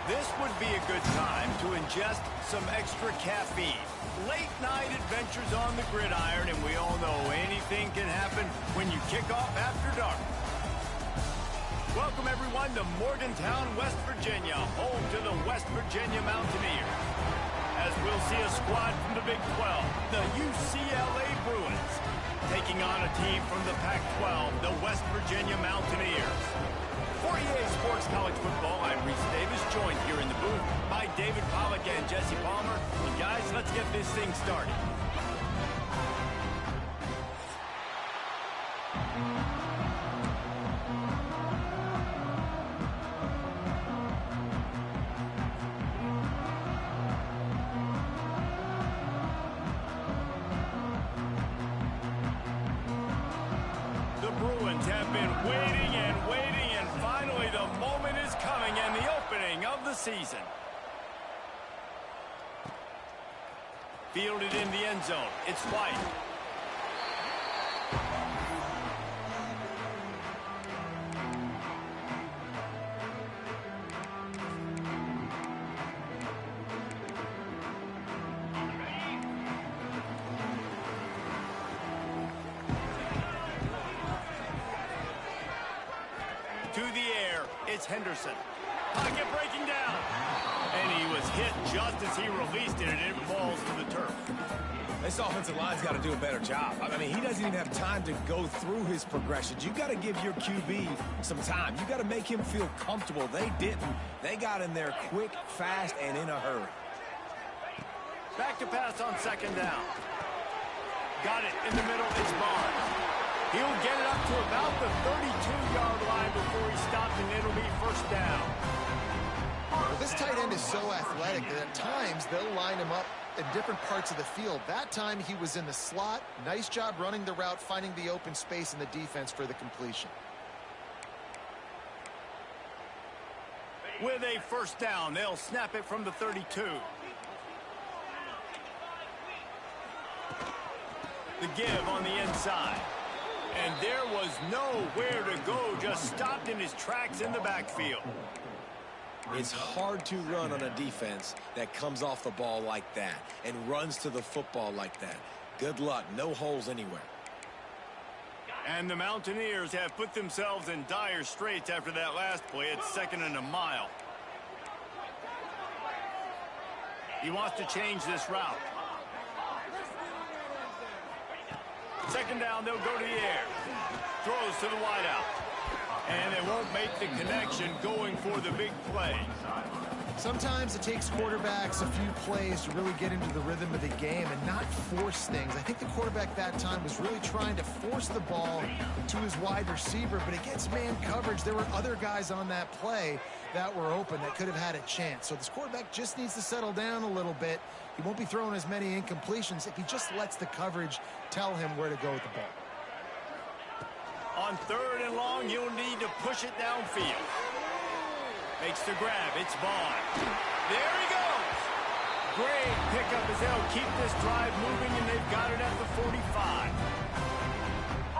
This would be a good time to ingest some extra caffeine. Late night adventures on the gridiron, and we all know anything can happen when you kick off after dark. Welcome everyone to Morgantown, West Virginia, home to the West Virginia Mountaineers. As we'll see a squad from the Big 12, the UCLA Bruins, taking on a team from the Pac-12, the West Virginia Mountaineers. For EA Sports College Football, I'm Reese Davis, joined here in the booth by David Pollack and Jesse Palmer. And guys, let's get this thing started. The Bruins have been waiting and waiting. Finally, the moment is coming and the opening of the season. Fielded in the end zone. It's White. To the air, it's Henderson. Pocket breaking down. And he was hit just as he released it, and it falls to the turf. This offensive line's got to do a better job. I mean, he doesn't even have time to go through his progressions. You got to give your QB some time. You got to make him feel comfortable. They didn't. They got in there quick, fast, and in a hurry. Back to pass on second down. Got it in the middle. It's Barnes. He'll get it up to about the 32-yard line before he stopped, and it'll be first down. Well, this tight end is so athletic that at times they'll line him up in different parts of the field. That time he was in the slot. Nice job running the route, finding the open space in the defense for the completion. With a first down, they'll snap it from the 32. The give on the inside. And there was nowhere to go, just stopped in his tracks in the backfield. It's hard to run on a defense that comes off the ball like that and runs to the football like that. Good luck. No holes anywhere. And the Mountaineers have put themselves in dire straits after that last play. It's second and a mile. He wants to change this route. Second down, they'll go to the air. Throws to the wideout. And they won't make the connection going for the big play. Sometimes it takes quarterbacks a few plays to really get into the rhythm of the game and not force things. I think the quarterback that time was really trying to force the ball to his wide receiver, but against man coverage, there were other guys on that play that were open that could have had a chance. So this quarterback just needs to settle down a little bit. He won't be throwing as many incompletions if he just lets the coverage tell him where to go with the ball. On third and long, you'll need to push it downfield. Makes the grab. It's Vaughn. There he goes. Great pickup as they'll keep this drive moving, and they've got it at the 45.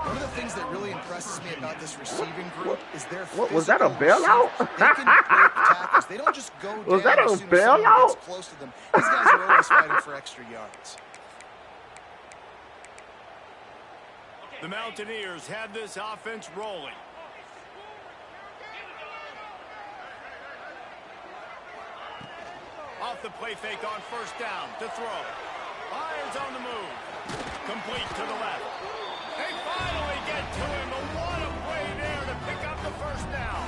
One of the things that really impresses me about this receiving group is their What was that, a bailout? They can break tackles. They don't just go down Was that as a soon as someone bailout? gets close to them. These guys are always fighting for extra yards. The Mountaineers have this offense rolling. Off the play fake on first down to throw. Lions on the move. Complete to the left. They finally get to him, but what a play there to pick up the first down.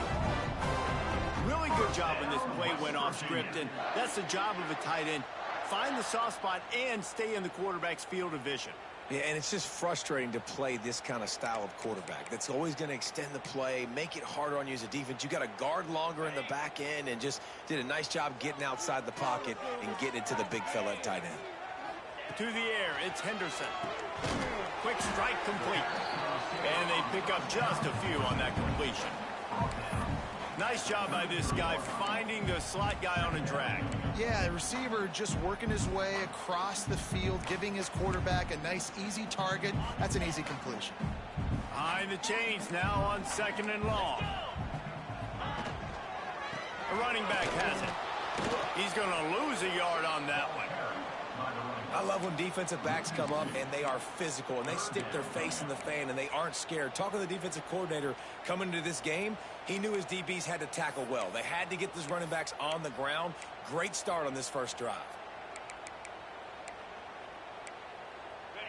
Really good job when this play went off script, and that's the job of a tight end. Find the soft spot and stay in the quarterback's field of vision. Yeah, and it's just frustrating to play this kind of style of quarterback. That's always going to extend the play, make it harder on you as a defense. You got to guard longer in the back end, and just did a nice job getting outside the pocket and getting it to the big fella at tight end. To the air, it's Henderson. Quick strike complete. And they pick up just a few on that completion. Nice job by this guy finding the slot guy on a drag. Yeah, the receiver just working his way across the field, giving his quarterback a nice, easy target. That's an easy completion. Behind the chains now on second and long. The running back has it. He's going to lose a yard on that one. I love when defensive backs come up and they are physical and they stick their face in the fan and they aren't scared. Talking to the defensive coordinator coming into this game, he knew his DBs had to tackle well. They had to get these running backs on the ground. Great start on this first drive.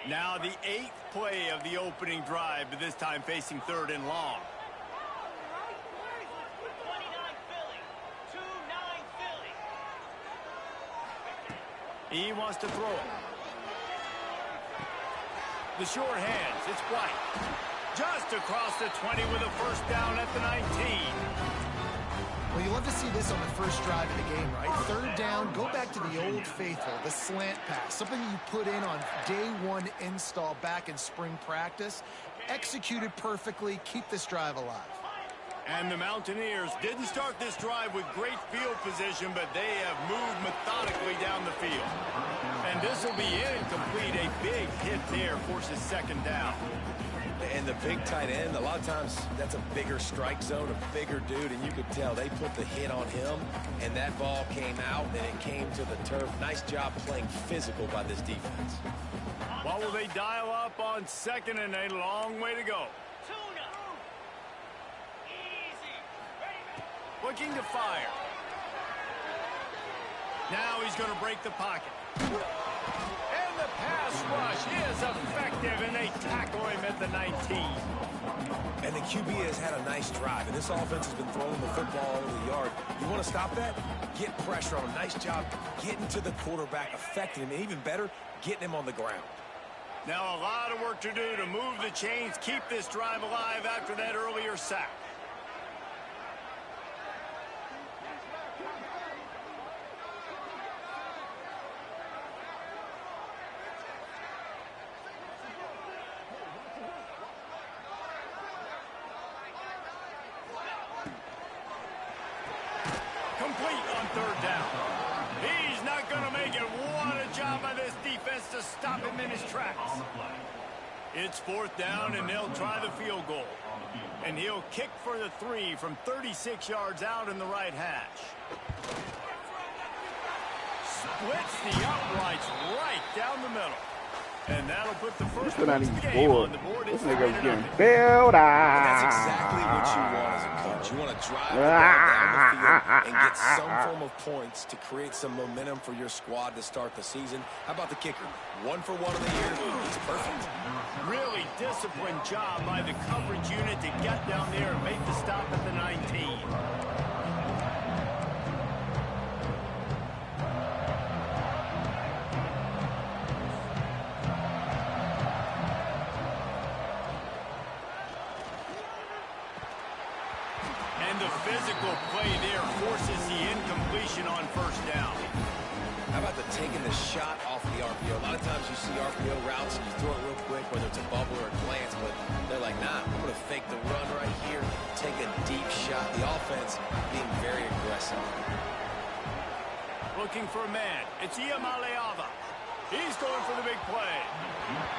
Now the 8th play of the opening drive, but this time facing 3rd and long. He wants to throw it. The short hands, it's White. Just across the 20 with a first down at the 19. Well, you love to see this on the first drive of the game, right? 3rd down, go back to the old faithful, the slant pass, something you put in on day 1 install back in spring practice. Executed perfectly, keep this drive alive. And the Mountaineers didn't start this drive with great field position, but they have moved methodically down the field. And this will be incomplete. A big hit there forces 2nd down. And the big tight end, a lot of times that's a bigger strike zone, a bigger dude, and you could tell they put the hit on him, and that ball came out, and it came to the turf. Nice job playing physical by this defense. What will they dial up on 2nd and a long way to go? Looking to fire. Now he's going to break the pocket. And the pass rush is effective, and they tackle him at the 19. And the QB has had a nice drive, and this offense has been throwing the football over the yard. You want to stop that? Get pressure on him. Nice job getting to the quarterback, affecting him, and even better, getting him on the ground. Now a lot of work to do to move the chains, keep this drive alive after that earlier sack. Complete on 3rd down. He's not going to make it. What a job by this defense to stop him in his tracks. It's 4th down, and they'll try the field goal. And he'll kick for the 3 from 36 yards out in the right hash. Splits the uprights right down the middle. And that'll put the first one of the game on the board. This nigga's getting bailed out. That's exactly what you want as a coach. You want to drive the ball down the field and get some form of points to create some momentum for your squad to start the season. How about the kicker? 1 for 1 of the year. He's perfect. Really disciplined job by the coverage unit to get down there and make the stop at the 19. The physical play there forces the incompletion on 1st down. How about the taking the shot off the RPO? A lot of times you see RPO routes and you throw it real quick, whether it's a bubble or a glance, but they're like, nah, I'm going to fake the run right here, take a deep shot. The offense being very aggressive. Looking for a man. It's Iamaleava. He's going for the big play.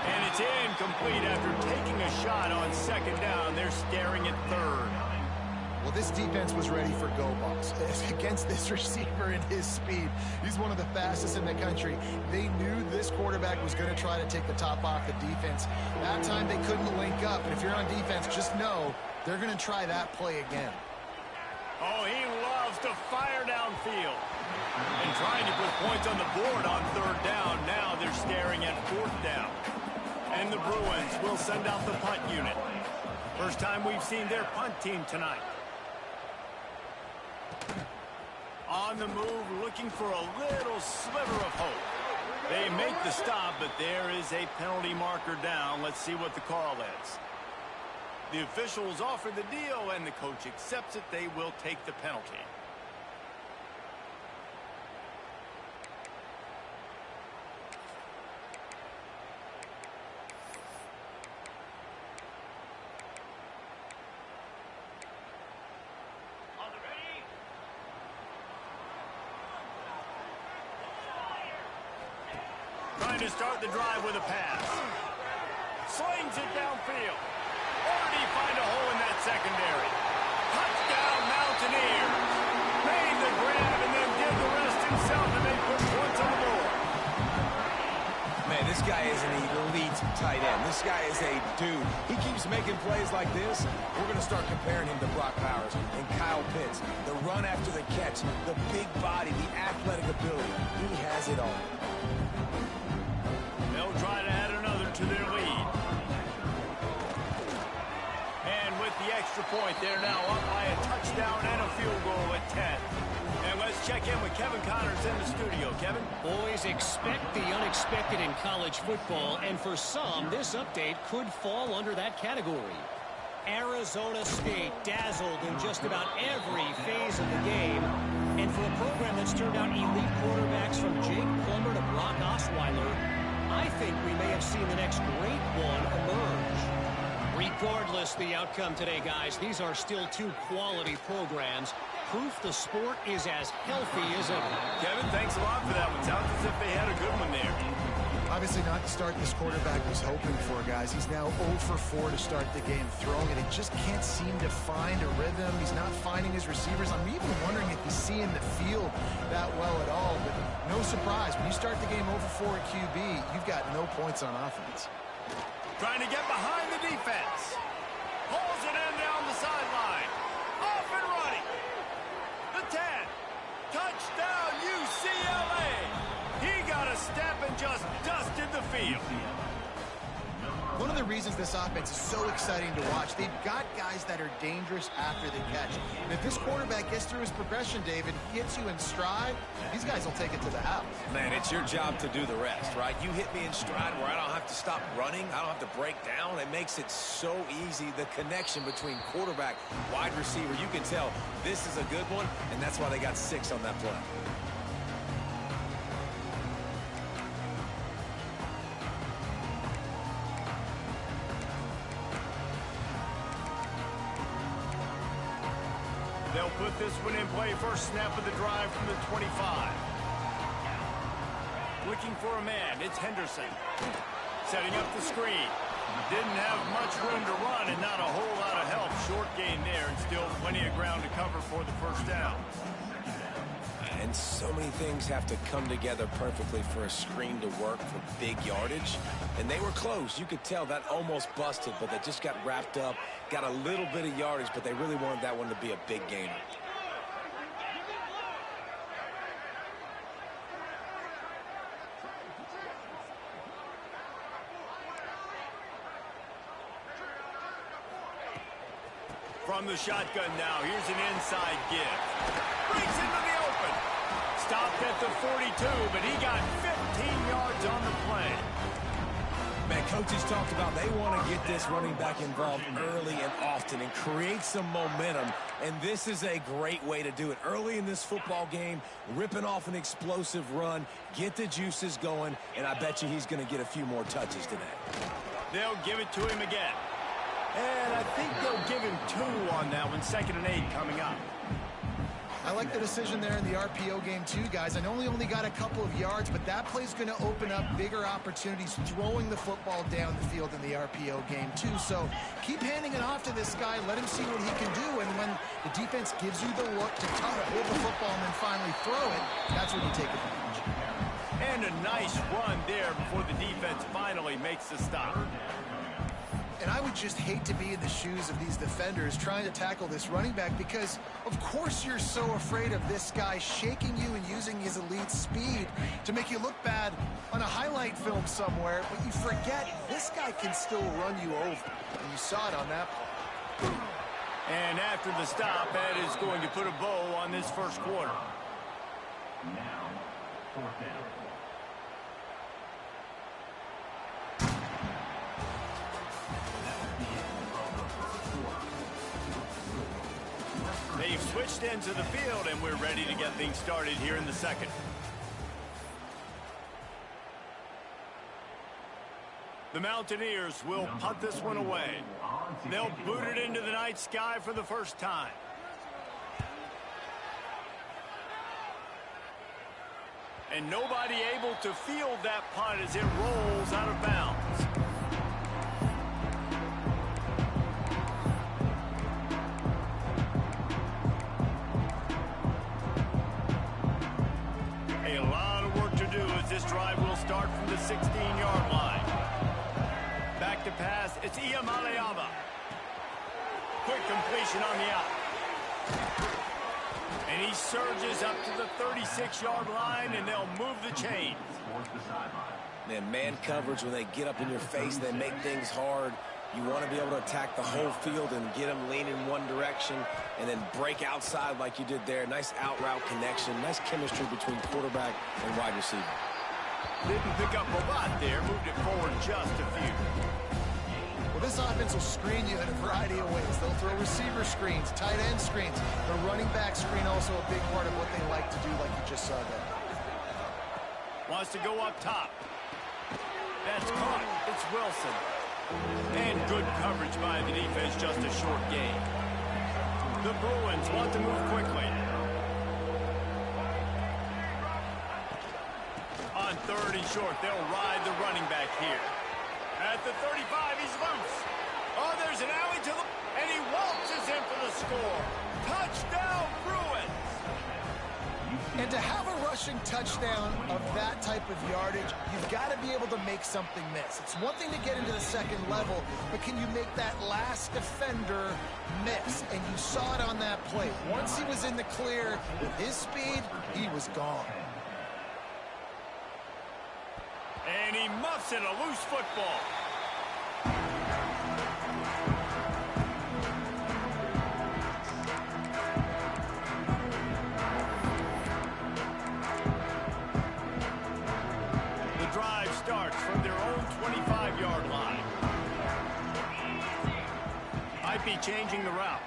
And it's incomplete after taking a shot on 2nd down. They're staring at 3rd. Well, this defense was ready for go balls against this receiver and his speed. He's one of the fastest in the country. They knew this quarterback was going to try to take the top off the defense. That time they couldn't link up. And if you're on defense, just know they're going to try that play again. Oh, he loves to fire downfield. And trying to put points on the board on 3rd down. Now they're staring at 4th down. And the Bruins will send out the punt unit. First time we've seen their punt team tonight. On the move, looking for a little sliver of hope. They make the stop, but there is a penalty marker down. Let's see what the call is. The officials offer the deal, and the coach accepts it. They will take the penalty. Trying to start the drive with a pass. Slings it downfield. Or did he find a hole in that secondary? Touchdown Mountaineers. Made the grab and then did the rest guy is an elite tight end. This guy is a dude. He keeps making plays like this. We're going to start comparing him to Brock Bowers and Kyle Pitts. The run after the catch, the big body, the athletic ability. He has it all. They'll try to add another to their lead. And with the extra point, they're now up by a touchdown and a field goal at 10. And let's check in with Kevin Connors in the studio. Kevin? Boys, expect the unexpected in college football, and for some, this update could fall under that category. Arizona State dazzled in just about every phase of the game, and for a program that's turned out elite quarterbacks from Jake Plummer to Brock Osweiler, I think we may have seen the next great one emerge. Regardless the outcome today, guys, these are still two quality programs. Proof the sport is as healthy as ever. Kevin, thanks a lot for that one. Sounds as if they had a good one there. Obviously not the start this quarterback was hoping for, guys. He's now 0 for 4 to start the game throwing it. He just can't seem to find a rhythm. He's not finding his receivers. I'm even wondering if he's seeing the field that well at all. But no surprise, when you start the game 0 for 4 at QB, you've got no points on offense. Trying to get behind the defense. Pulls it in down the sideline. Off and running. The 10. Touchdown, UCLA. He got a step and just dusted the field. One of the reasons this offense is so exciting to watch, they've got guys that are dangerous after the catch. And if this quarterback gets through his progression, David, gets you in stride, these guys will take it to the house. Man, it's your job to do the rest, right? You hit me in stride where I don't have to stop running. I don't have to break down. It makes it so easy. The connection between quarterback, wide receiver, you can tell this is a good one, and that's why they got 6 on that play. They'll put this one in play. First snap of the drive from the 25. Looking for a man. It's Henderson. Setting up the screen. Didn't have much room to run and not a whole lot of help. Short gain there and still plenty of ground to cover for the first down. And so many things have to come together perfectly for a screen to work for big yardage. And they were close. You could tell that almost busted, but they just got wrapped up, got a little bit of yardage, but they really wanted that one to be a big gainer. From the shotgun now, here's an inside give. Breaks into the open. Stopped at the 42, but he got 15 yards on the play. Man, coaches talked about they want to get this running back involved early and often and create some momentum, and this is a great way to do it. Early in this football game, ripping off an explosive run, get the juices going, and I bet you he's going to get a few more touches today. They'll give it to him again. And I think they'll give him 2 on that one. 2nd and 8 coming up. I like the decision there in the RPO game too, guys. I know he only got a couple of yards, but that play's going to open up bigger opportunities throwing the football down the field in the RPO game too. So keep handing it off to this guy. Let him see what he can do. And when the defense gives you the look to hold the football and then finally throw it, that's when you take advantage. And a nice run there before the defense finally makes the stop. And I would just hate to be in the shoes of these defenders trying to tackle this running back because, of course, you're so afraid of this guy shaking you and using his elite speed to make you look bad on a highlight film somewhere, but you forget this guy can still run you over. And you saw it on that play. And after the stop, that is going to put a bow on this first quarter. Now, 4th down. They've switched into the field, and we're ready to get things started here in the second. The Mountaineers will punt this one away. They'll boot it into the night sky for the first time. And nobody able to field that punt as it rolls out of bounds. A lot of work to do as this drive will start from the 16-yard line. It's Iamaleava. Quick completion on the out. And he surges up to the 36-yard line, and they'll move the chains. Man coverage, when they get up in your face, they make things hard. You want to be able to attack the whole field and get them leaning one direction and then break outside like you did there. Nice out route connection. Nice chemistry between quarterback and wide receiver. Didn't pick up a lot there. Moved it forward just a few. Well, this offense will screen you in a variety of ways. They'll throw receiver screens, tight end screens. The running back screen also a big part of what they like to do, like you just saw there. Wants to go up top. That's caught. It's Wilson. And good coverage by the defense, just a short gain. The Bruins want to move quickly. On 3rd and short, they'll ride the running back here. At the 35, he's loose. Oh, there's an alley to the... And he waltzes in for the score. Touchdown, Bruins! And to have a rushing touchdown of that type of yardage, you've got to be able to make something miss. It's one thing to get into the second level, but can you make that last defender miss? And you saw it on that play. Once he was in the clear with his speed, he was gone. And he muffs it, a loose football. Starts from their own 25-yard line. Might be changing the route.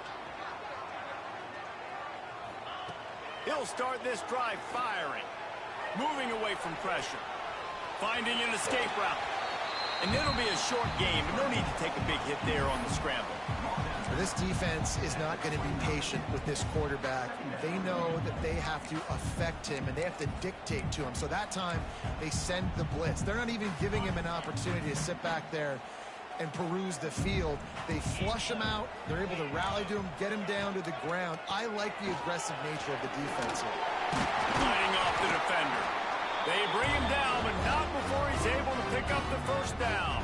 He'll start this drive firing. Moving away from pressure. Finding an escape route. And it'll be a short game, and no need to take a big hit there on the scramble. This defense is not going to be patient with this quarterback. They know that they have to affect him, and they have to dictate to him. So that time, they send the blitz. They're not even giving him an opportunity to sit back there and peruse the field. They flush him out. They're able to rally to him, get him down to the ground. I like the aggressive nature of the defense here. Fighting off the defender. They bring him down, but not before he's able to pick up the first down.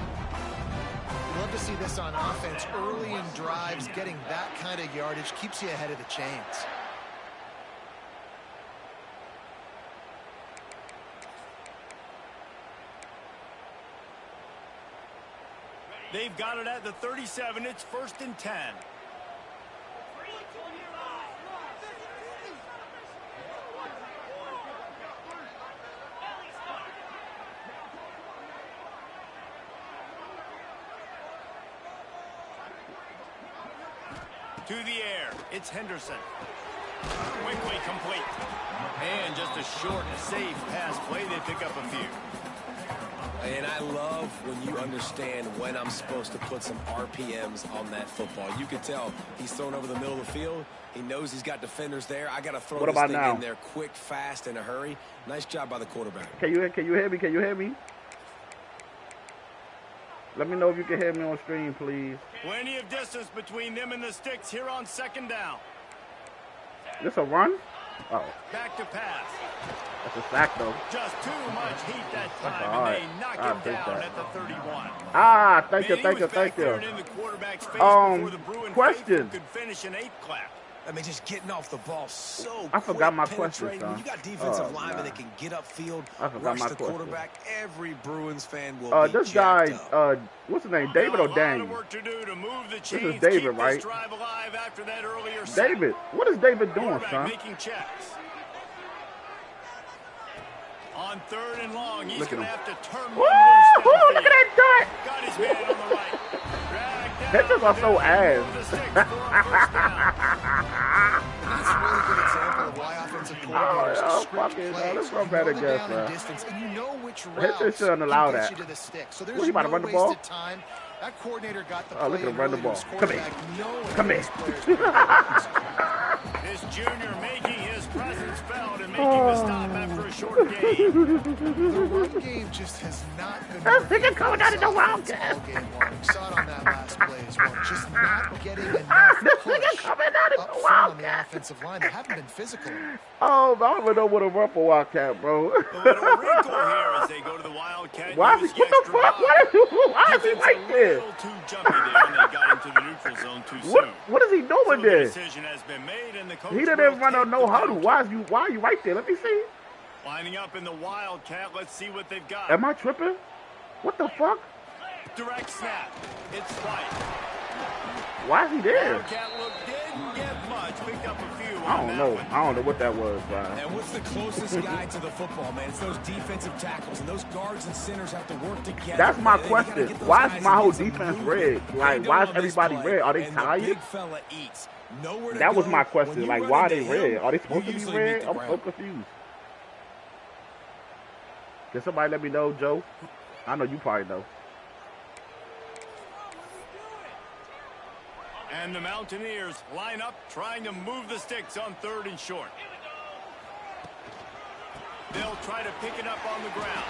Love to see this on offense. Early in drives, getting that kind of yardage keeps you ahead of the chains. They've got it at the 37. It's 1st and 10. To the air, it's Henderson. Quickly complete. And just a short, safe pass play. They pick up a few. And I love when you understand when I'm supposed to put some RPMs on that football. You can tell he's thrown over the middle of the field. He knows he's got defenders there. I got to throw this thing in there quick, fast, in a hurry. Nice job by the quarterback. Can you hear me? Can you hear me? Let me know if you can hear me on stream, please. Plenty of distance between them and the sticks here on 2nd down. This a run? Oh. Back to pass. That's a sack, though. Just too much heat that time, and they knock him down at the 31. Ah, thank you. Question. Could finish an 8 clap. I mean, just getting off the ball so I forgot my question, son. When you got defensive linemen that can get upfield, rush the quarterback, every Bruins fan will be this guy, up. what's his name, David or Daniel? This is David, right? David, what is David doing, son? Making checks. On 3rd and long, he's going to have to turn one loose. Look at that dart! Got his man on the right. Pitchers are so ass. That's a really good example of why offensive coordinators script plays. You know the down and distance, and you know which route gets you to the stick. So there's no wasted time. That coordinator got the play. Look at him run the ball. Come here. This junior making his presence felt and making the stop after a a short game. The run game just has not been working coming out of the Wildcat all game long. We saw it on that last play as well. Just not getting enough push up front on the offensive line. They haven't been physical. Oh, I don't even know what a run for Wildcat, bro. A little wrinkle here as they go to the Wildcat. Why is he, what the fuck? Why is he right there? Too jumpy there, and they got into the neutral zone too soon. What is he doing So the there? decision has been made, and the coach He didn't will even run take on no the huddle. penalty. Why are you right there? Let me see. Lining up in the Wildcat. Let's see what they've got. Am I tripping? What the fuck? Direct snap. It's White. Why is he there? Wildcat look didn't get much. Picked up a few. I don't know. I don't know what that was, Brian. And what's the closest guy to the football, man? It's those defensive tackles, and those guards and centers have to work together. That's my They gotta question. get those Why guys is my whole in some defense movement. red? Like, They why is know on this everybody play, red? Are they and the tired? big fella eats. Nowhere to That was go. my When question. you Like, run why are into they him, red? Are they you supposed to be usually red? meet the I'm so ground. confused. Can somebody let me know, Joe? I know you probably know. And the Mountaineers line up, trying to move the sticks on 3rd and short. They'll try to pick it up on the ground.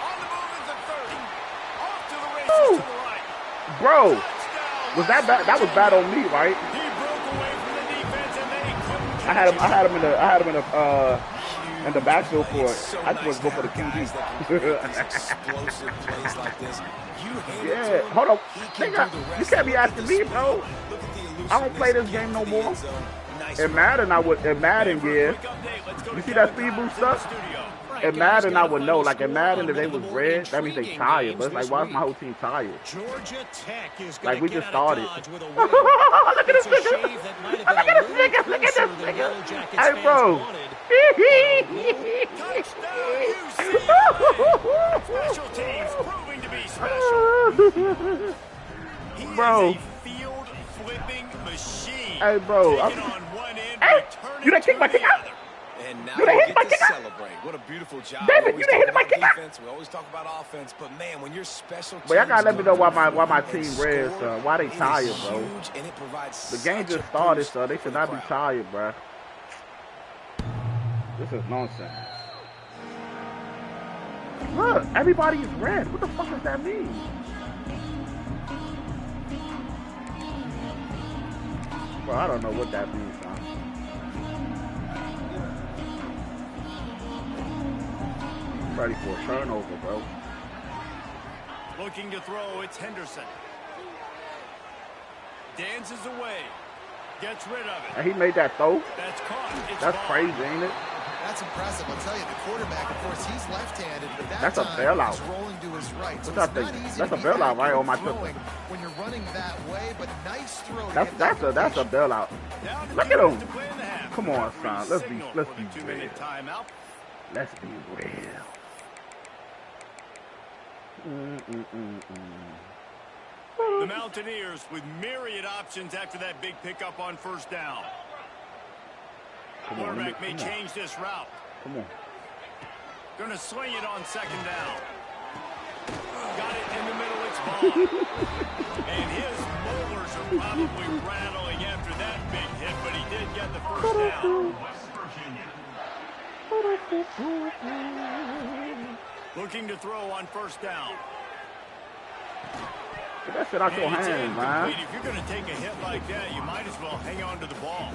On the move is the 30. Off to the races to the right. Bro, Touchdown, was that bad? That was bad on me, right? He broke away from the defense, and then he couldn't I had him in the backfield for it. So I just nice was go to for the have guys that can QB. create these explosive plays like this. You hand it Yeah, to him, hold on. he can Nigga, do the you rest. can't be Look at asking the me, speed. bro. Look at the I don't play this elusiveness. game no Get to the more. end zone. Nice In run. Madden, in Madden, yeah. You see that speed boost stuff? In Madden, I would know. Like in Madden, if they was red, that means they tired. But it's like, why is my whole team tired? Georgia Tech is Like, going we to just get out of started. Dodge with a win. Look at It's this a nigga. shave that might have Look been at a this little nigga. Look at closer this than nigga. Yellow Jackets Hey, fans bro. wanted. Special teams proving to be special. He Bro. is a field flipping machine. Hey, bro. Taking on one end, Hey, returning you done kicked to my the kick out? other. And now You done we hit my get to kick out? celebrate. What a beautiful job. David, We you always done talk hit my about kick out? defense. We always talk about offense. But, man, when your special teams But y'all gotta let me know why my and team red, score, son. Why they it is tired, bro? huge, and it provides The game such just a started, boost so they for should the not be crowd. tired, bro. This is nonsense. Look, everybody is red. What the fuck does that mean? Bro, I don't know what that means, son. I'm ready for a turnover, bro. Looking to throw, it's Henderson. Dances away. Gets rid of it. And he made that throw. That's caught. It's That's ball. crazy, ain't it? That's impressive. I'll tell you, the quarterback, of course, he's left-handed, but that That's a time bailout. he's rolling to his right. So What y'all it's not think? easy That's to a be bailout, right, accurate on my throwing triple. when you're running that way, but nice throw. to That's get that a completion. bailout. Down to Look two at him. to play in the half. Come on, Referee son. Let's signal be for the 2-minute real. timeout. Let's be real. The Mountaineers with myriad options after that big pickup on 1st down. Come on, Quarterback may come on. change this route. Come on. Going to swing it on 2nd down. Got it in the middle. It's ball. And his molars are probably rattling after that big hit, but he did get the 1st down. Looking to throw on 1st down. Get that shit out your And it's hand, man. incomplete. If you're going to take a hit like that, you might as well hang on to the ball.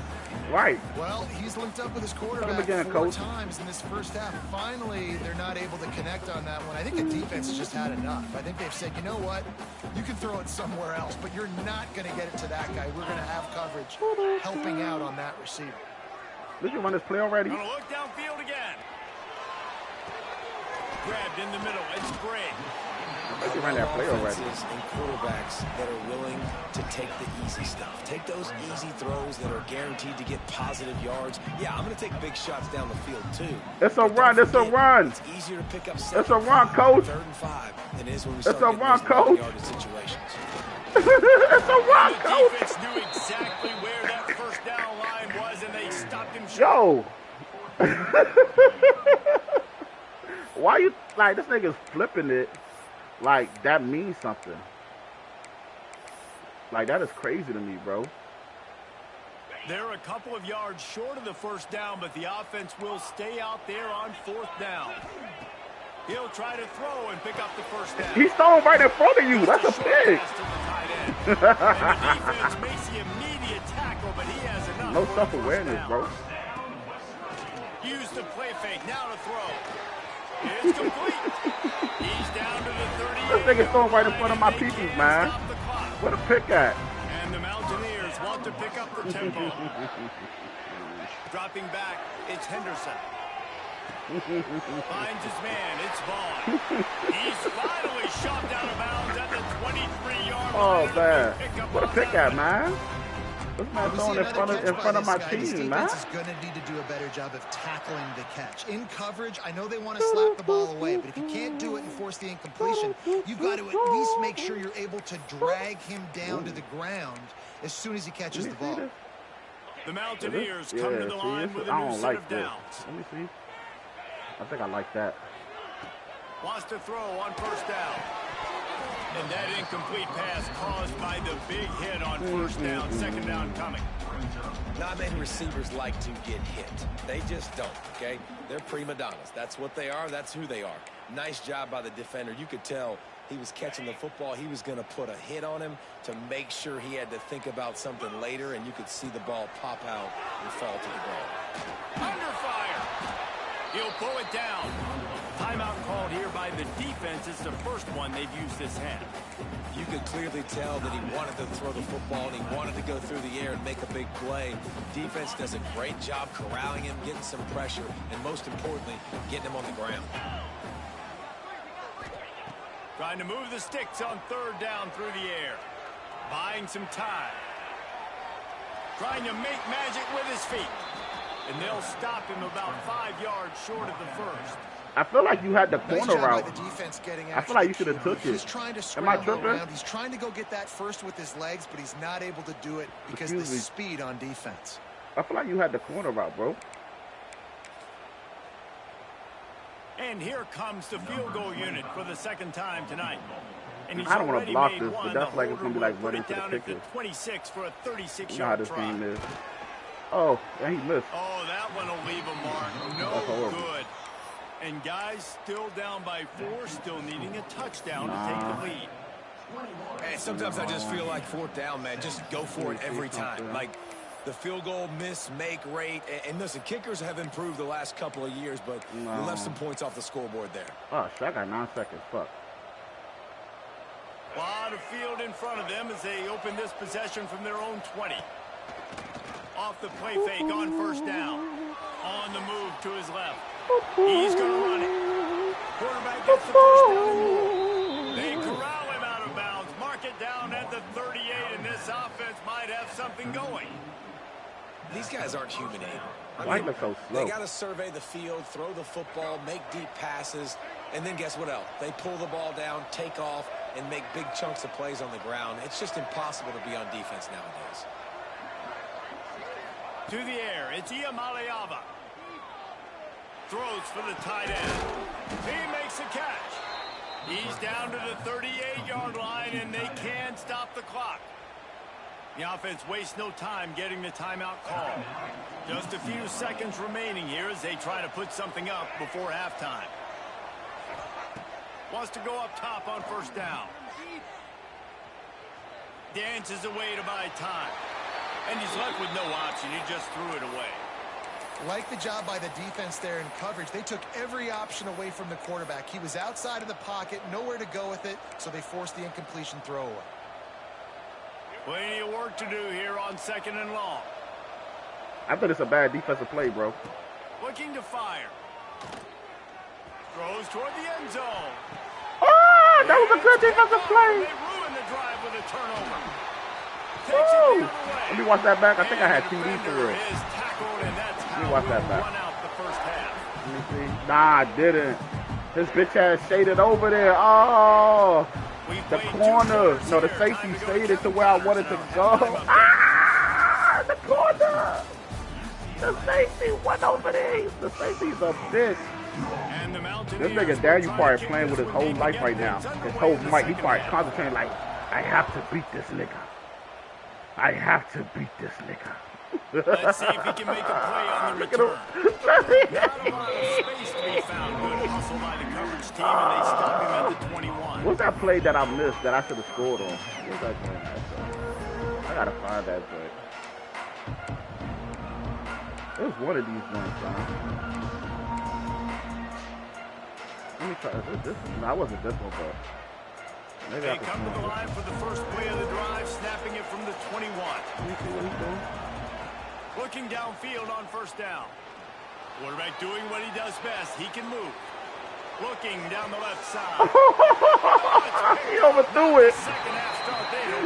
Right. Well, he's linked up with his Try quarterback him again, 4 coach. times in this first half. Finally, they're not able to connect on that one. I think the defense has just had enough. I think they've said, you know what? You can throw it somewhere else, but you're not going to get it to that guy. We're going to have coverage helping out on that receiver. Did you run this play already? Going to look downfield again. Grabbed in the middle. It's Gray. I think you ran that play already. Offenses and quarterbacks that are willing to take the easy stuff. Take those easy throws that are guaranteed to get positive yards. Yeah, I'm going to take big shots down the field too. It's a But run. don't It's a forget, run. It's easier to pick up It's a run, 7 coach. 3rd and 5 than it is when we It's start a getting run, those coach. long-yardage situations. It's a run, The coach. defense knew exactly where that 1st down line was, and they stopped him short. Yo. Why you, like, this nigga's flipping it like that means something. Like, that is crazy to me, bro. They're a couple of yards short of the first down, but the offense will stay out there on 4th down. He'll try to throw and pick up the first down. He's throwing right in front of you. That's a pick. And the defense makes the immediate tackle, but he has enough. No self-awareness, bro. Use the play fake. Now to throw. It's complete. He's down to the 38. This nigga's throwing right in front of my peepees, man. Where the pick at? And the Mountaineers want to pick up the tempo. Dropping back, it's Henderson. Finds his man, it's Vaughn. He's finally shoved out of bounds at the 23-yard line. Oh, man. Where the pick at, man? This man throwing in front of my team, man. This defense is going to need to do a better job of tackling the catch. In coverage, I know they want to slap the ball away, but if you can't do it and force the incompletion, you've got to at least make sure you're able to drag him down to the ground as soon as he catches the ball. The Mountaineers come to the line with a new set of downs. Let me see. I think I like that. Wants to throw on first down. And that incomplete pass caused by the big hit on first down. Second down coming. Not many receivers like to get hit. They just don't, okay? They're prima donnas. That's what they are. That's who they are. Nice job by the defender. You could tell he was catching the football. He was going to put a hit on him to make sure he had to think about something later, and you could see the ball pop out and fall to the ground. Under fire. He'll pull it down. Timeout called here by the defense. It's the first one they've used this half. You could clearly tell that he wanted to throw the football and he wanted to go through the air and make a big play. Defense does a great job corralling him, getting some pressure, and most importantly, getting him on the ground. Trying to move the sticks on third down through the air. Buying some time. Trying to make magic with his feet. And they'll stop him about 5 yards short of the first. I feel like you had the corner route. The defense getting I feel like you should have took it. He's trying to Am I tripping? around. He's trying to go get that first with his legs, but he's not able to do it because of the speed on defense. I feel like you had the corner route, bro. And here comes the field goal unit for the second time tonight. And he's I don't want to block made this, one. but that's like it's going to be like Put running it to the down at the kicker. 26 for a 36-yard You know how this try. team is. Oh, yeah, he missed. Oh, that one will leave a mark. That's No horrible. good. And guys still down by 4, still needing a touchdown to take the lead. And sometimes I just feel like 4th down, man. Just go for it every time. Like the field goal miss, make rate. And listen, kickers have improved the last couple of years, but we left some points off the scoreboard there. Oh, shit, I got 9 seconds. Fuck. A lot of field in front of them as they open this possession from their own 20. Off the play fake on first down. On the move to his left. He's going to run it. Quarterback gets the first down. They corral him out of bounds. Mark it down at the 38, and this offense might have something going. These guys aren't human either. Why look so slow? They got to survey the field, throw the football, make deep passes, and then guess what else? They pull the ball down, take off, and make big chunks of plays on the ground. It's just impossible to be on defense nowadays. To the air, it's Iamaleava. Throws for the tight end. He makes a catch. He's down to the 38-yard line, and they can't stop the clock. The offense wastes no time getting the timeout call. Just a few seconds remaining here as they try to put something up before halftime. Wants to go up top on first down. Dances away to buy time. And he's left with no option. He just threw it away. Like the job by the defense there in coverage. They took every option away from the quarterback. He was outside of the pocket, nowhere to go with it, so they forced the incompletion throwaway. Plenty of work to do here on 2nd and long. I think it's a bad defensive play, bro. Looking to fire. Throws toward the end zone. Oh, that was a good defensive play. They ruin the drive with a turnover. Woo. Let me watch that back. I think I had TD for real. Let me watch that back. Let me see. Nah, I didn't. His bitch ass shaded over there. Oh, the corner. No, the safety shaded to where I wanted to go. Ah, the corner. The safety went over there. The safety's a bitch. This nigga Daniel probably playing with his whole life right now. His whole mic. He probably concentrating like, I have to beat this nigga. I have to beat this nigga. Let's see if he can make a play on the return. Not a lot of space to be found. Good hustle by the coverage team, and they stop him at the 21. What's that play that I missed that I should have scored on? What's that play? I gotta find that play. It was one of these ones, son. Let me try this. No, I wasn't this one, but maybe they come to the line for the first play of the drive, snapping it from the 21. Let me see what he's doing. Looking downfield on first down. Quarterback doing what he does best. He can move. Looking down the left side. He overthrew it. Second half start there.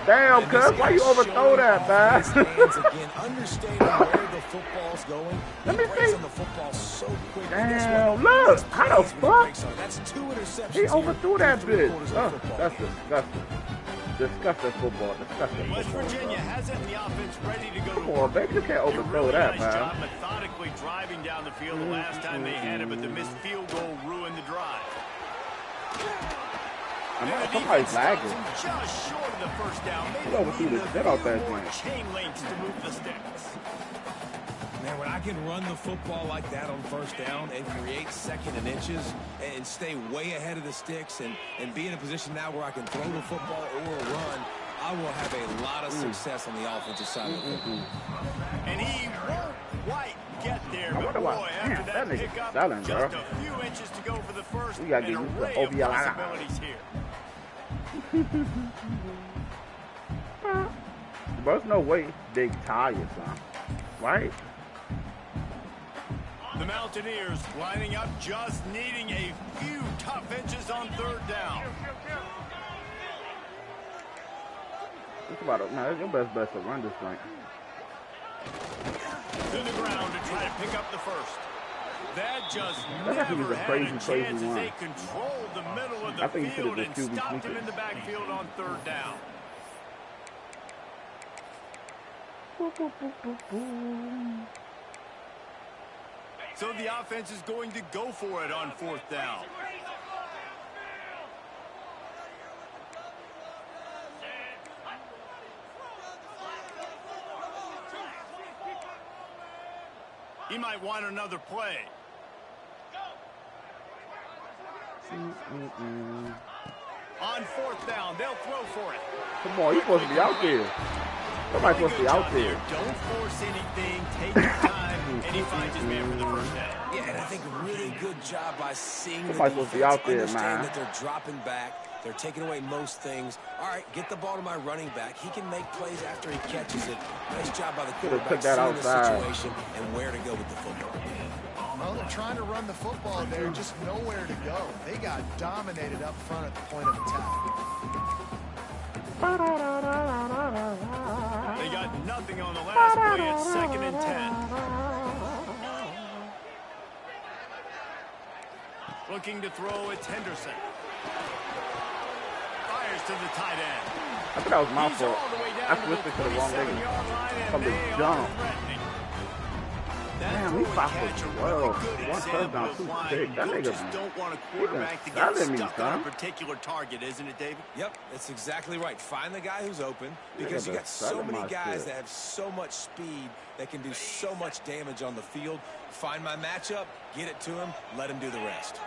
Damn, cuz, why you overthrow that, man? Again, understanding where the football's going. Let me see. On the football so quick. Damn, look, how the fuck? That's 2 interceptions. He overthrew that bitch. Oh, that's disgusting. Disgusting football. Disgusting West football. Virginia has it in the offense ready to go. Come on, baby. You can't overthrow that, nice man. job methodically driving down the field the last time they had it, but the missed field goal ruined the drive. I know somebody's lagging. Just short of the first down. He overthrew the shit out that joint. Chain links to move the sticks. Man, when I can run the football like that on first down and create second and inches and stay way ahead of the sticks and be in a position now where I can throw the football or run, I will have a lot of success on the offensive side of the football. And he won't quite get there, but boy, after that pickup, selling, just a few inches to go for the first, we gotta and get an you array some of OBLI. possibilities here. There's no way they tie you, son. Right? The Mountaineers lining up, just needing a few tough inches on third down. It's about it. Man, your best bet to run this thing. To the ground to try to pick up the first. That just That actually never was a had crazy, a crazy chance as run. they controlled the middle of I the think he field should've and just QB stopped him sneaker. in the backfield on third down. So the offense is going to go for it on fourth down. He might want another play. On fourth down, they'll throw for it. Come on, you're supposed to be out there. Somebody's supposed to be out there. Don't force anything. Take your time, and he finds his man for the first down. Yeah, and I think a really good job by seeing the Somebody's supposed to be out there, understand man. that they're dropping back. They're taking away most things. All right, get the ball to my running back. He can make plays after he catches it. Nice job by the quarterback took that seeing the outside. situation and where to go with the football. Well, they're trying to run the football there, just nowhere to go. They got dominated up front at the point of attack. They got nothing on the last play at 2nd and 10. Looking to throw, it's Henderson. Fires to the tight end. I think that was my He's fault. all the way down I to switched the it to the wrong 27-yard nigga. line, and From the they jump. are threatening. That Damn, throw we and fought catch for are 12. really good One example touchdown, of two why picks. That nigga coaches don't want a quarterback to get selling me, stuck on son. a particular target, isn't it, David? Yep, that's exactly right. Find the guy who's open because you Nigga, got so selling many my guys shit. that have so much speed that can do so much damage on the field. Find my matchup, get it to him, let him do the rest.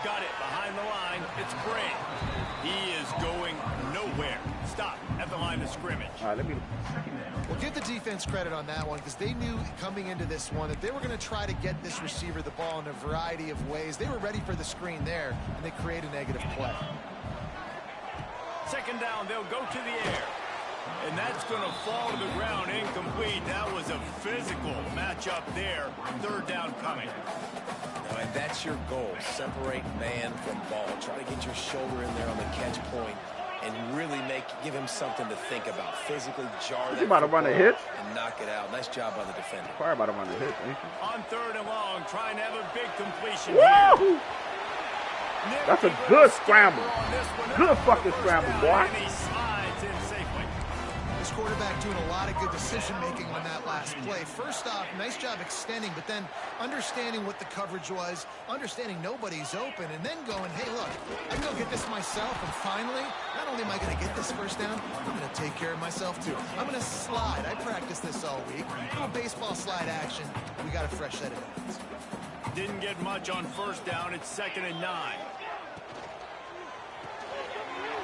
Got it behind the line. It's Grant. He is going nowhere. Stop at the line of scrimmage. All right, let me. Well, give the defense credit on that one because they knew coming into this one that they were going to try to get this receiver the ball in a variety of ways. They were ready for the screen there, and they create a negative play. Second down, they'll go to the air. And that's going to fall to the ground incomplete. That was a physical matchup there. Third down coming. And that's your goal. Separate man from ball. Try to get your shoulder in there on the catch point and really give him something to think about. Physically jar that You about to run a football hitch? and knock it out. Nice job by the defender. Probably about to run a hit, ain't you? On third and long, trying to have a big completion Woo! here. That's a good scramble. Good fucking scramble, boy. And he slides in safely. This quarterback doing a lot of good decision-making on that last play. First off, nice job extending, but then understanding what the coverage was, understanding nobody's open, and then going, hey, look, I can go get this myself, and finally, not only am I going to get this first down, I'm going to take care of myself, too. I'm going to slide. I practiced this all week. A little baseball slide action. We got a fresh set of downs. Didn't get much on first down. It's 2nd and 9.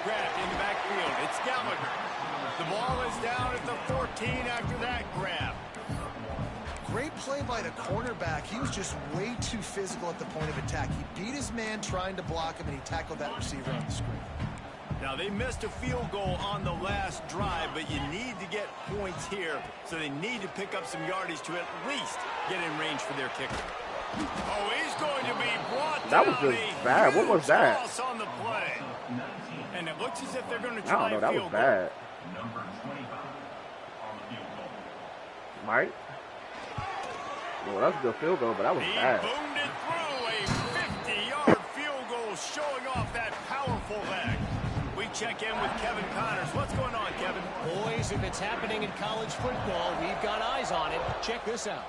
Grabbed in the backfield. It's Gallagher. The ball is down at the 14 after that grab. Great play by the cornerback. He was just way too physical at the point of attack. He beat his man trying to block him, and he tackled that receiver on the screen. Now, they missed a field goal on the last drive, but you need to get points here, so they need to pick up some yardage to at least get in range for their kicker. Oh, he's going to be brought down. That was just bad. What was that? Loss on the play. And it looks as if they're going to try I don't know. That was bad. Number 25 on the field goal. Mike? Well, that's a good field goal, but that was bad. He boomed it through a 50-yard field goal, showing off that powerful leg. We check in with Kevin Connors. What's going on, Kevin? Boys, if it's happening in college football, we've got eyes on it. Check this out.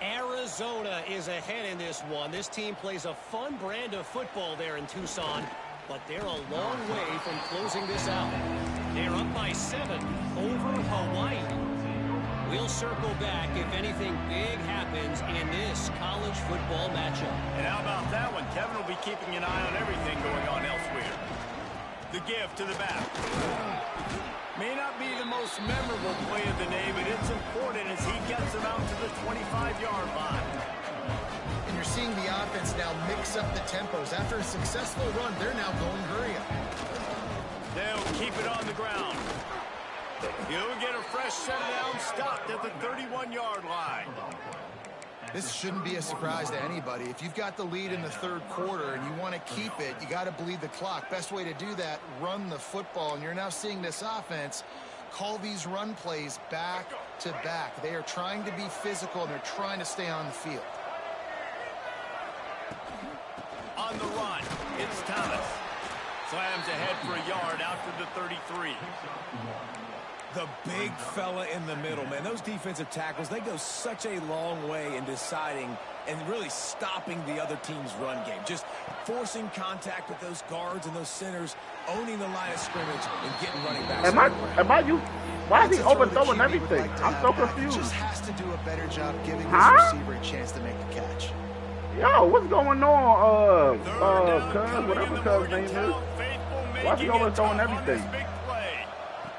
Arizona is ahead in this one. This team plays a fun brand of football there in Tucson, but they're a long way from closing this out. They're up by 7 over Hawaii. We'll circle back if anything big happens in this college football matchup. And how about that one? Kevin will be keeping an eye on everything going on elsewhere. The give to the back. May not be the most memorable play of the day, but it's important as he gets them out to the 25-yard line. And you're seeing the offense now mix up the tempos. After a successful run, they're now going hurry up. They'll keep it on the ground. He'll get a fresh set down, stopped at the 31-yard line. This shouldn't be a surprise to anybody. If you've got the lead in the third quarter and you want to keep it, you got to bleed the clock. Best way to do that, run the football. And you're now seeing this offense call these run plays back to back. They are trying to be physical, and they're trying to stay on the field. On the run, it's Thomas. Slams ahead for a yard out to the 33. The big fella in the middle, man. Those defensive tackles, they go such a long way in deciding and really stopping the other team's run game. Just forcing contact with those guards and those centers, owning the line of scrimmage, and getting running back. Why is he overthrowing everything? I'm so confused. Just has to do a better job giving his receiver a chance to make the catch. Yo, what's going on? Cuz, whatever Cuz' name is. Why is he overthrowing everything?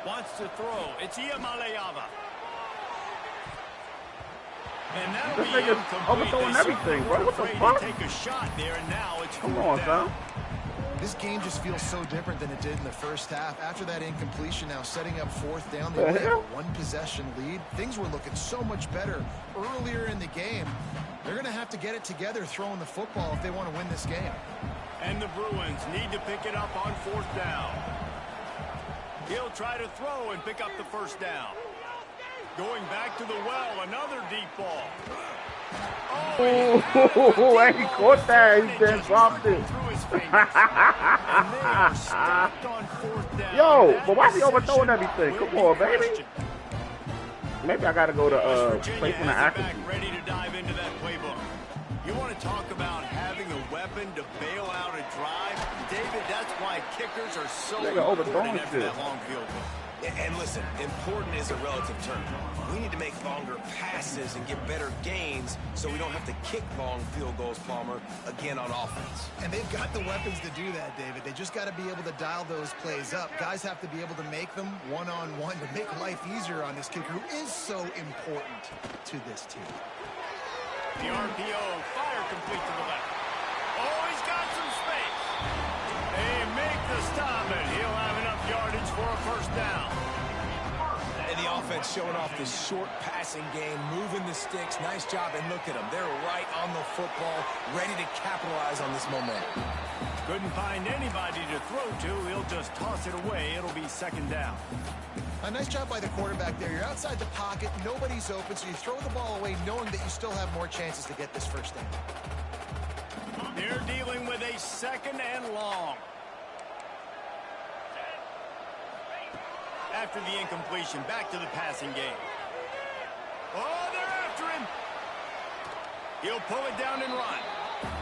Wants to throw. It's Iamaleava. And that'll this be nigga's overthrowing everything, bro. What the fuck? Take a shot there, and now it's come on, son. This game just feels so different than it did in the first half. After that incompletion, now setting up 4th down, they only have a 1-possession lead. Things were looking so much better earlier in the game. They're going to have to get it together throwing the football if they want to win this game. And the Bruins need to pick it up on 4th down. He'll try to throw and pick up the first down. Going back to the well, another deep ball. Oh, and he caught that. He then dropped it. Yo, but why is he overthrowing everything? Come on, baby. Maybe I got to go to play from the accuracy. Ready to dive into that playbook. You want to talk about having a weapon to bail out a drive? David, that's why kickers are so important after that long field goal. And listen, important is a relative term. We need to make longer passes and get better gains so we don't have to kick long field goals, Palmer, again on offense. And they've got the weapons to do that, David. They just got to be able to dial those plays up. Guys have to be able to make them one-on-one to make life easier on this kicker who is so important to this team. The RPO, fire complete to the left. Oh, he's got some space. They make the stop, and he'll have enough yardage for a first down. And the offense showing off this short passing game, moving the sticks. Nice job, and look at them. They're right on the football, ready to capitalize on this momentum. Couldn't find anybody to throw to. He'll just toss it away. It'll be 2nd down. A nice job by the quarterback there. You're outside the pocket. Nobody's open, so you throw the ball away knowing that you still have more chances to get this first down. They're dealing with a 2nd and long. After the incompletion, back to the passing game. Oh, they're after him. He'll pull it down and run.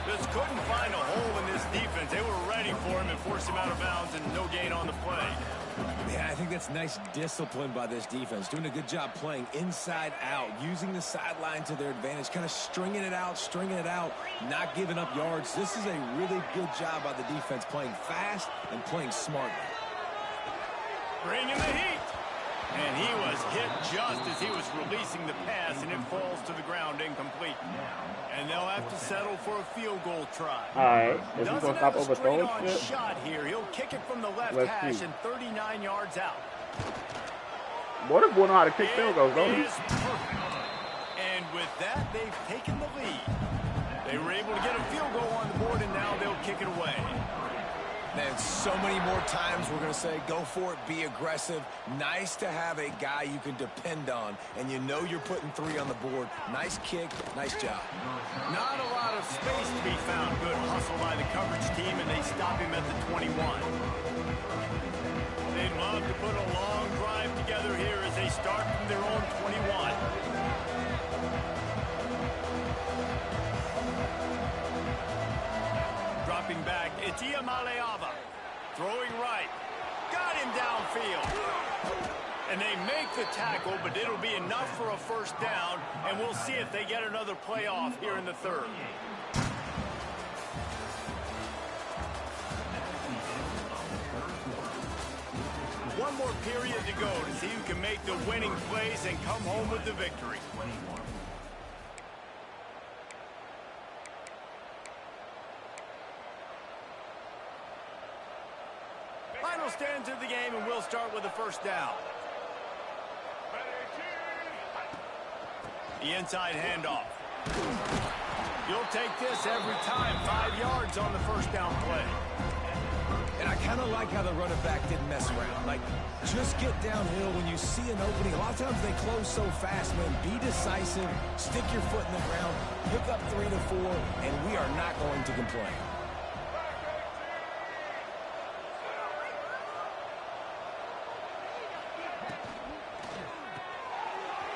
Just couldn't find a hole in this defense. They were ready for him and forced him out of bounds, and no gain on the play. Yeah, I think that's nice discipline by this defense. Doing a good job playing inside out, using the sideline to their advantage, kind of stringing it out, not giving up yards. This is a really good job by the defense, playing fast and playing smartly. Bringing the heat. And he was hit just as he was releasing the pass, and it falls to the ground incomplete. And they'll have to settle for a field goal try. All right. Is he going to stop overthrowing shit? Shot here. He'll kick it from the left hash and 39 yards out. Boy, this boy know how to kick field goals, don't he? And with that, they've taken the lead. They were able to get a field goal on the board, and now they'll kick it away. Man, so many more times we're going to say, go for it, be aggressive. Nice to have a guy you can depend on, and you know you're putting 3 on the board. Nice kick, nice job. Not a lot of space to be found. Good hustle by the coverage team, and they stop him at the 21. They'd love to put a long drive together here as they start from their own 21. Dropping back, it's Iamaleava. Throwing right. Got him downfield. And they make the tackle, but it'll be enough for a first down, and we'll see if they get another play off here in the third. One more period to go to see who can make the winning plays and come home with the victory. Final stands of the game, and we'll start with the first down. The inside handoff. You'll take this every time. 5 yards on the first down play. And I kind of like how the running back didn't mess around. Like, just get downhill when you see an opening. A lot of times they close so fast, man. Be decisive. Stick your foot in the ground. Pick up 3 to 4, and we are not going to complain.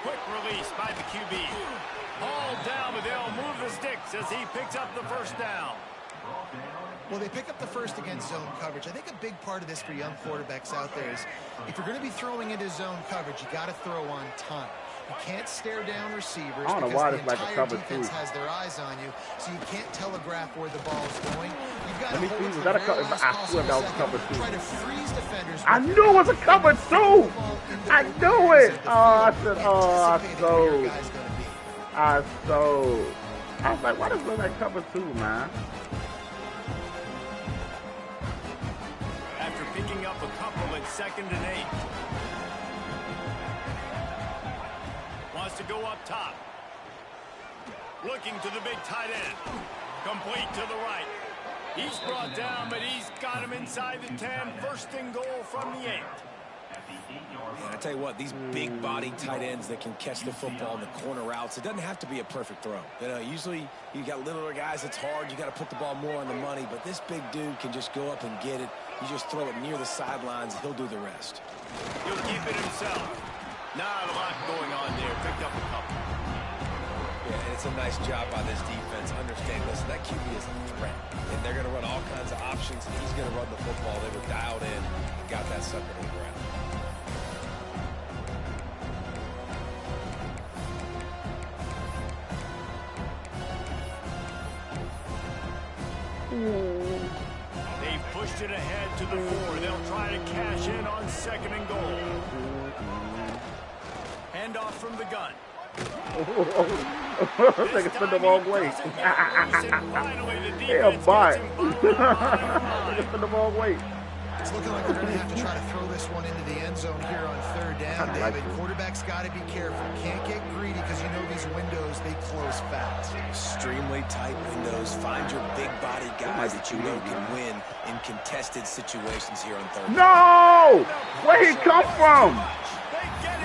Quick release by the QB. Ball down, but they'll move the sticks as he picks up the first down. Well, they pick up the first against zone coverage. I think a big part of this for young quarterbacks out there is if you're going to be throwing into zone coverage, you got to throw on time. You can't stare down receivers I don't know because why the this like a entire cover defense two. has their eyes on you, so you can't telegraph where the ball's going. You've got Let to me hold see, it was for that a the cover? very last I swear that was a possible cover second. two. Try to freeze defenders. I knew it was a cover 2. I knew it. Oh, I said, oh, I was like, why does it look like cover 2, man? After picking up a couple at 2nd and 8. Wants to go up top. Looking to the big tight end. Complete to the right. He's brought down, but he's got him inside the 10. First and goal from the 8. And I tell you what, these big body tight ends that can catch the football in the corner routes, it doesn't have to be a perfect throw. You know, usually you got littler guys, it's hard. You got to put the ball more on the money, but this big dude can just go up and get it. You just throw it near the sidelines, he'll do the rest. He'll keep it himself. Not a lot going on there. Picked up a couple. Yeah, and it's a nice job by this defense. Understand, listen, that QB is a threat. And they're going to run all kinds of options, and he's going to run the football. They were dialed in and got that sucker to the ground. They've pushed it ahead to the 4. They'll try to cash in on 2nd and goal. Handoff from the gun. They can spin the wrong way. They a bot. They can spin the wrong way. It's looking like they're going to have to try to throw this one into the end zone here on 3rd down, David. Quarterback's got to be careful. Can't get greedy because you know these windows, they close fast. Extremely tight windows. Find your big body guys that you know can win in contested situations here on 3rd. No! Where he come from?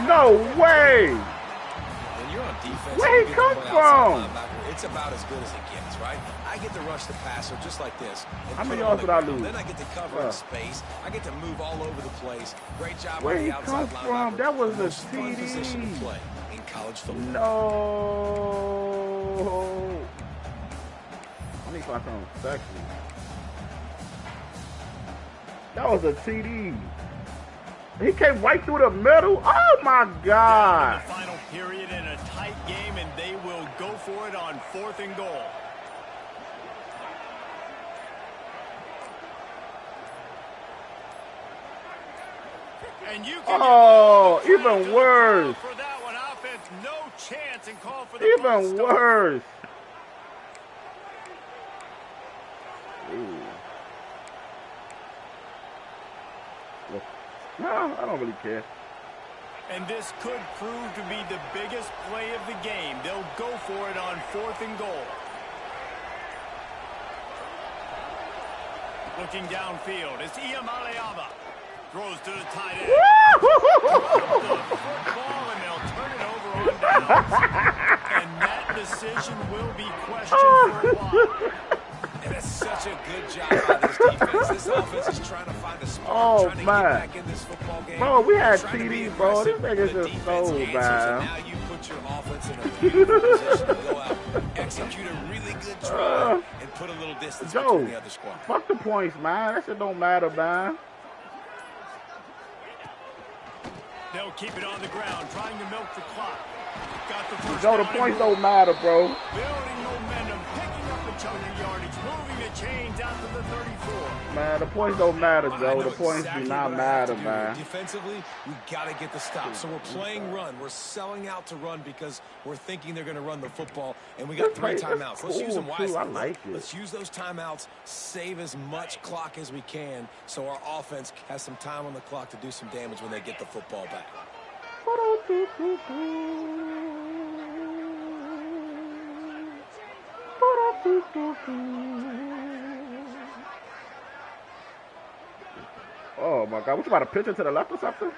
No way! When you're on defense, where he come from? It's it's about as good as it gets, right? I get to rush the passer just like this. How many yards did I lose? Then I get to cover in space. I get to move all over the place. Great job Where on he the outside come linebacker. from? That was a Most fun TD. position to play in college football. No. I need to find something sexy. That was a TD. He came right through the middle. Oh my God! The final period in a tight game, and they will go for it on 4th and goal. And you can even worse. For that one, offense, no chance, and call for the Even worse. Ooh. No, I don't really care. And this could prove to be the biggest play of the game. They'll go for it on 4th and goal. Looking downfield, it's Iamaleava. Throws to the tight end. The football, and they'll turn it over on downs. And that decision will be questioned for a while. And it's such a good job by this defense. This offense is trying to find a spot, trying to get back in this football game. Bro, we had TD, bro. This nigga's just so bad. Now you put your offense in a beautiful position to go out, execute a really good drive, and put a little distance between the other squad. Fuck the points, man. That shit don't matter, man. They'll keep it on the ground, trying to milk the clock. Got the first The points don't matter, bro. Building momentum, picking up a chunk of yardage, moving the chains out to the 34. Man, the points don't matter, Joe. The points do not matter, man. Defensively, we got to get the stop. So we're playing run. We're selling out to run because we're thinking they're going to run the football, and we got 3 timeouts. Let's use them wisely. I like it. Let's use those timeouts, save as much clock as we can so our offense has some time on the clock to do some damage when they get the football back. Oh my God, what you about to pitch it to the left or something?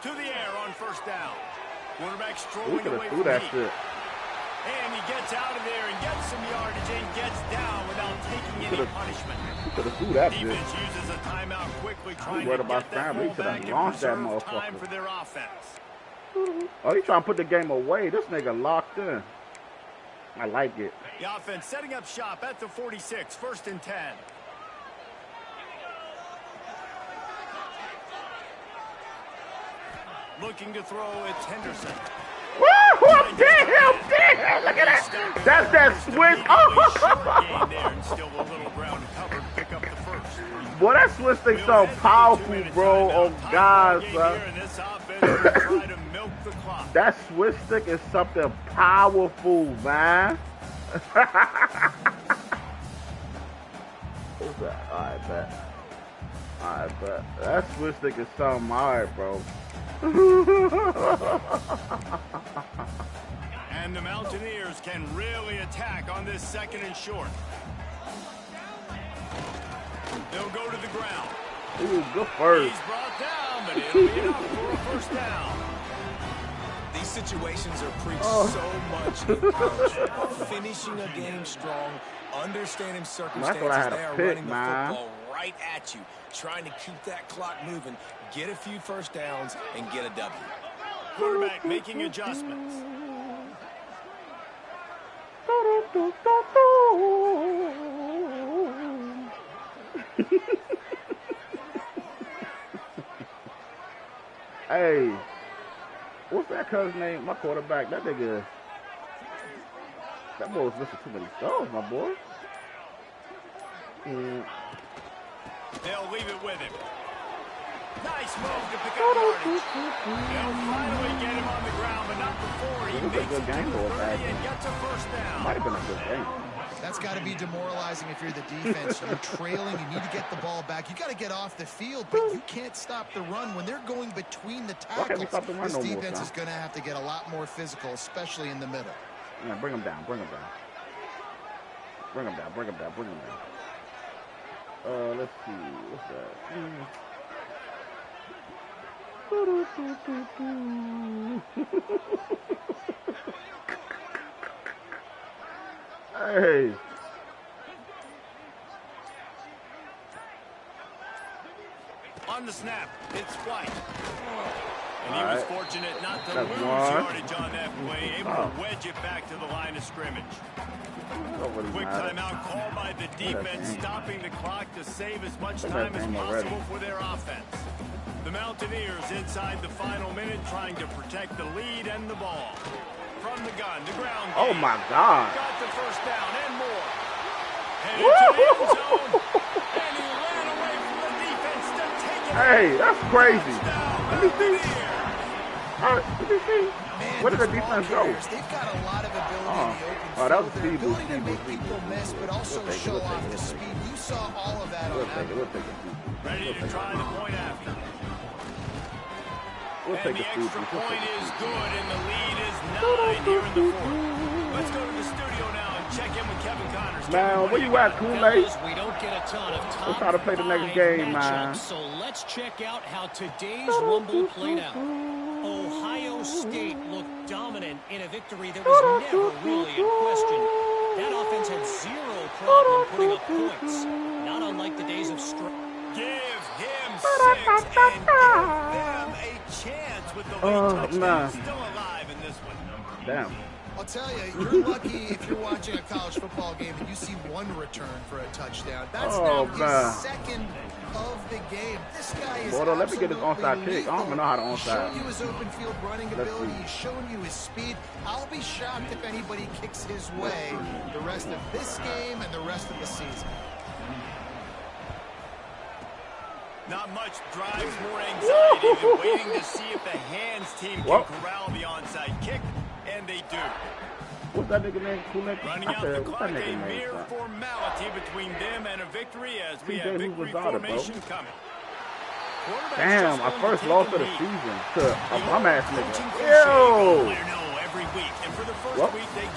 To the air on 1st down. Quarterback Who strolling could away have from threw that heat. shit? And he gets out of there and gets some yardage and gets down without taking any punishment. Who could have threw that shit? Defense uses a timeout quickly, trying worried to about get that Sam. He ball could have back and launched that preserve motherfucker. time for their offense. Oh, he trying to put the game away. This nigga locked in. I like it. The offense setting up shop at the 46, 1st and 10. Looking to throw, it's Henderson. Woo! Damn! Look at that! That's that switch. Oh! Boy, that switch thing's so powerful, bro. Oh, God, son. That switch stick is something powerful, man. What's that? I bet. That switch stick is something alright, bro. And the Mountaineers can really attack on this 2nd and short. They'll go to the ground. Ooh, good first. He's brought down, but it'll be enough for a 1st down. These situations are preached so much in college football. Finishing a game strong, understanding circumstances. They are running the football right at you, trying to keep that clock moving, get a few 1st downs, and get a W. Quarterback making adjustments. Hey, what's that cuz's name? My quarterback, that nigga. That boy was missing too many throws, my boy. They'll leave it with him. Nice move to pick up yardage. They'll finally get him on the ground, but not before he makes it to the 30 and gets a 1st down. Might have been a good game. That's got to be demoralizing if you're the defense. You're trailing. You need to get the ball back. You got to get off the field, but you can't stop the run. When they're going between the tackles, this defense is going to have to get a lot more physical, especially in the middle. Yeah, bring him down. Bring him down. Bring him down. Bring him down. Bring him down. Let's see. What's that? Hey. On the snap, it's White. And he was fortunate not to lose yardage on that play, able to wedge it back to the line of scrimmage. Quick timeout called by the defense, stopping the clock to save as much time as possible for their offense. The Mountaineers inside the final minute trying to protect the lead and the ball. From the gun, the ground game. Oh, my God. Got the first down and more. Headed to the end zone. And he ran away from the defense to take it. Hey, that's crazy. Let me see. Let me see. Man, Where did the defense go? They've got a lot of ability in the open field. That was Their ability to make people miss, but also show off the speed. You saw all of that on that. Ready to try the point after. We'll And the extra point is good, and the lead is 9 here in the fourth. Let's go to the studio now and check in with Kevin Connors. Man, where you at, Kool-Aid? We don't get a ton of top We'll try to play the next game, man. So let's check out how today's Rumble played out. Ohio State looked dominant in a victory that was never really in question. That offense had zero problem putting up points, not unlike the days of strength. Give him 6 and give them a chance with the lead touchdown. Still alive in this one. Damn. I'll tell you, you're lucky if you're watching a college football game and you see one return for a touchdown. That's now his second of the game. This guy is Boy, let me get this onside kick. I don't even know how to He's onside. shown you his open field running ability. He's shown you his speed. I'll be shocked if anybody kicks his way the rest of this game and the rest of the season. Not much drives more anxiety than waiting to see if the hands team can corral the onside kick, and they do. What's that nigga name? Kool-Aid? Running out the clock, a mere formality between them and a victory as we have victory formation coming. Damn, our first loss of the season to a bum-ass nigga. Every week, and for the first week they